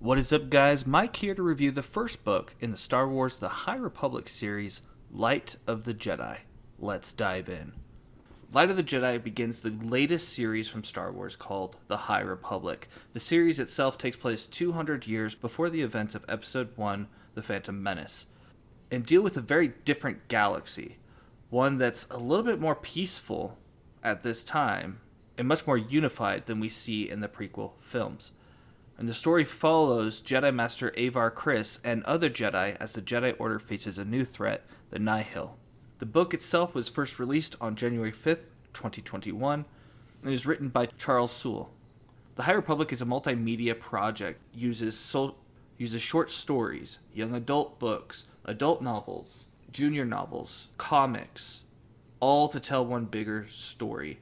What is up, guys? Mike here to review the first book in the Star Wars The High Republic series, Light of the Jedi. Let's dive in. Light of the Jedi begins the latest series from Star Wars called The High Republic. The series itself takes place 200 years before the events of Episode 1, The Phantom Menace, and deal with a very different galaxy, one that's a little bit more peaceful at this time and much more unified than we see in the prequel films. And the story follows Jedi Master Avar Kriss and other Jedi as the Jedi Order faces a new threat, the Nihil. The book itself was first released on January 5th, 2021, and is written by Charles Soule. The High Republic is a multimedia project, uses short stories, young adult books, adult novels, junior novels, comics, all to tell one bigger story.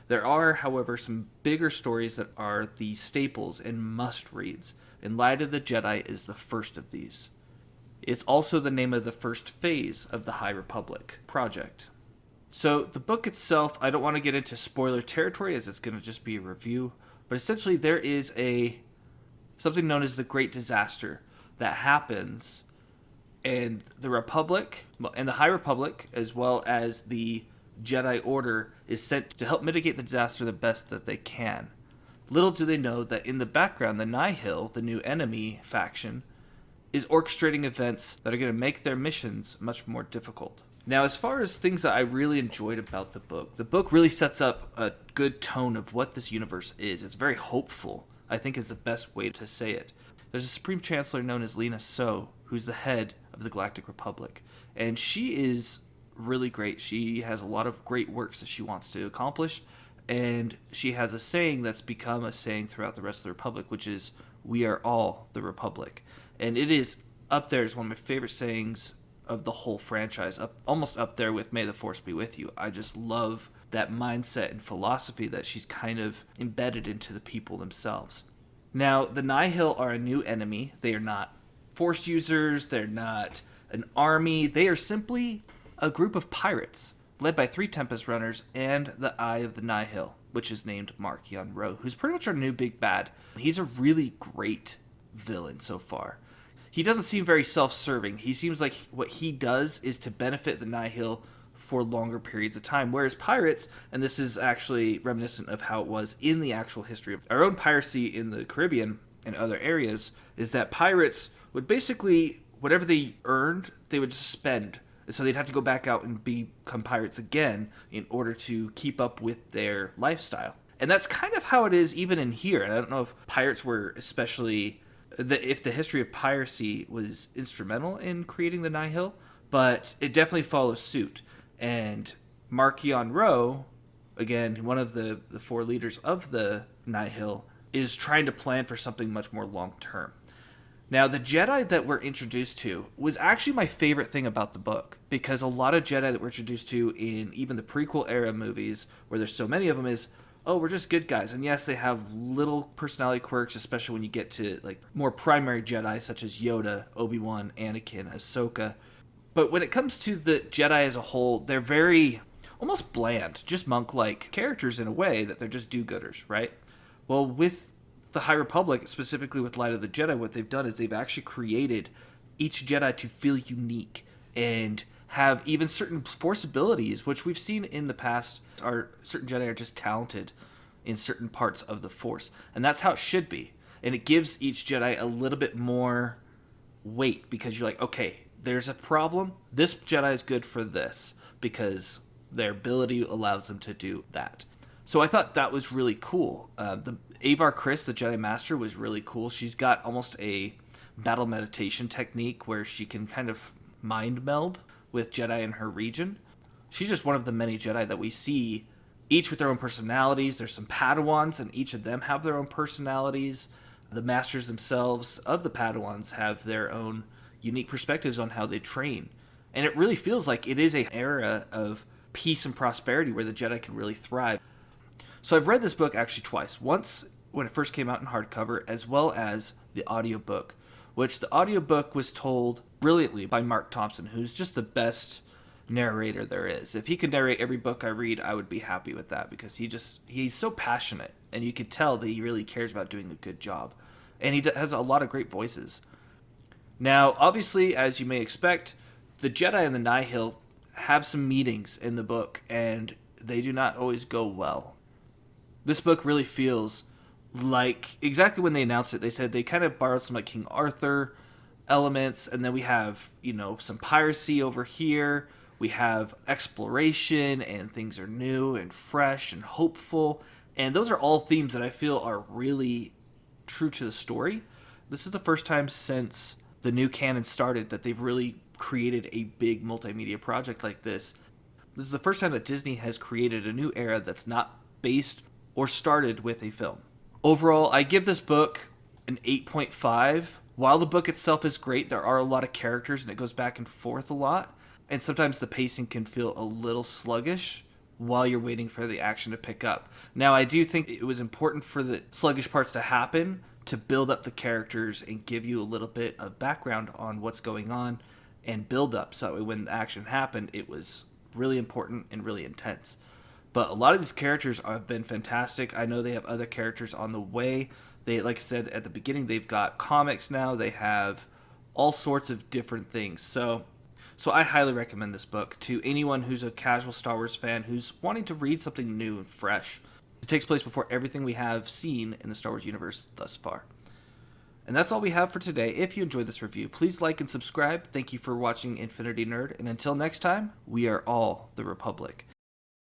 There are, however, some bigger stories that are the staples and must-reads, and Light of the Jedi is the first of these. It's also the name of the first phase of the High Republic project. So the book itself, I don't want to get into spoiler territory as it's going to just be a review, but essentially there is something known as the Great Disaster that happens, and the Republic, and the High Republic, as well as the Jedi Order, is sent to help mitigate the disaster the best that they can. Little do they know that in the background, the Nihil, the new enemy faction, is orchestrating events that are going to make their missions much more difficult. Now, as far as things that I really enjoyed about the book really sets up a good tone of what this universe is. It's very hopeful, I think is the best way to say it. There's a Supreme Chancellor known as Lina So, who's the head of the Galactic Republic, and she is really great. She has a lot of great works that she wants to accomplish, and she has a saying that's become a saying throughout the rest of the Republic, which is, "We are all the Republic." And it is up there as one of my favorite sayings of the whole franchise, almost up there with "May the Force be with you." I just love that mindset and philosophy that she's kind of embedded into the people themselves. Now, the Nihil are a new enemy. They are not Force users. They're not an army. They are simply a group of pirates led by 3 Tempest runners and the Eye of the Nihil, which is named Marchion Ro, who's pretty much our new big bad. He's a really great villain so far. He doesn't seem very self-serving. He seems like what he does is to benefit the Nihil for longer periods of time, whereas pirates, and this is actually reminiscent of how it was in the actual history of our own piracy in the Caribbean and other areas, is that pirates would basically, whatever they earned, they would just spend. So they'd have to go back out and become pirates again in order to keep up with their lifestyle. And that's kind of how it is even in here. And I don't know if pirates were especially, if the history of piracy was instrumental in creating the Nihil, but it definitely follows suit. And Marchion Ro, again, one of the 4 leaders of the Nihil, is trying to plan for something much more long-term. Now, the Jedi that we're introduced to was actually my favorite thing about the book, because a lot of Jedi that we're introduced to in even the prequel era movies, where there's so many of them, is, oh, we're just good guys. And yes, they have little personality quirks, especially when you get to like more primary Jedi, such as Yoda, Obi-Wan, Anakin, Ahsoka. But when it comes to the Jedi as a whole, they're very almost bland, just monk-like characters in a way that they're just do-gooders, right? Well, with the High Republic, specifically with Light of the Jedi, what they've done is they've actually created each Jedi to feel unique and have even certain Force abilities, which we've seen in the past, are certain Jedi are just talented in certain parts of the Force. And that's how it should be. And it gives each Jedi a little bit more weight, because you're like, okay, there's a problem. This Jedi is good for this because their ability allows them to do that. So I thought that was really cool. The Avar Kriss, the Jedi Master, was really cool. She's got almost a battle meditation technique where she can kind of mind meld with Jedi in her region. She's just one of the many Jedi that we see, each with their own personalities. There's some Padawans, and each of them have their own personalities. The Masters themselves of the Padawans have their own unique perspectives on how they train. And it really feels like it is an era of peace and prosperity where the Jedi can really thrive. So I've read this book actually twice. Once when it first came out in hardcover, as well as the audiobook, which the audiobook was told brilliantly by Mark Thompson, who's just the best narrator there is. If he could narrate every book I read, I would be happy with that, because he's so passionate, and you could tell that he really cares about doing a good job. and he has a lot of great voices. Now, obviously, as you may expect, the Jedi and the Nihil have some meetings in the book, and they do not always go well. This book really feels like, exactly when they announced it, they said they kind of borrowed some like King Arthur elements, and then we have, some piracy over here. We have exploration, and things are new and fresh and hopeful. And those are all themes that I feel are really true to the story. This is the first time since the new canon started that they've really created a big multimedia project like this. This is the first time that Disney has created a new era that's not based or started with a film. Overall, I give this book an 8.5. While the book itself is great, there are a lot of characters and it goes back and forth a lot. And sometimes the pacing can feel a little sluggish while you're waiting for the action to pick up. Now, I do think it was important for the sluggish parts to happen to build up the characters and give you a little bit of background on what's going on and build up. So that way when the action happened, it was really important and really intense. But a lot of these characters have been fantastic. I know they have other characters on the way. They, like I said at the beginning, they've got comics now. They have all sorts of different things. So I highly recommend this book to anyone who's a casual Star Wars fan who's wanting to read something new and fresh. It takes place before everything we have seen in the Star Wars universe thus far. And that's all we have for today. If you enjoyed this review, please like and subscribe. Thank you for watching Infinity Nerd. And until next time, we are all the Republic.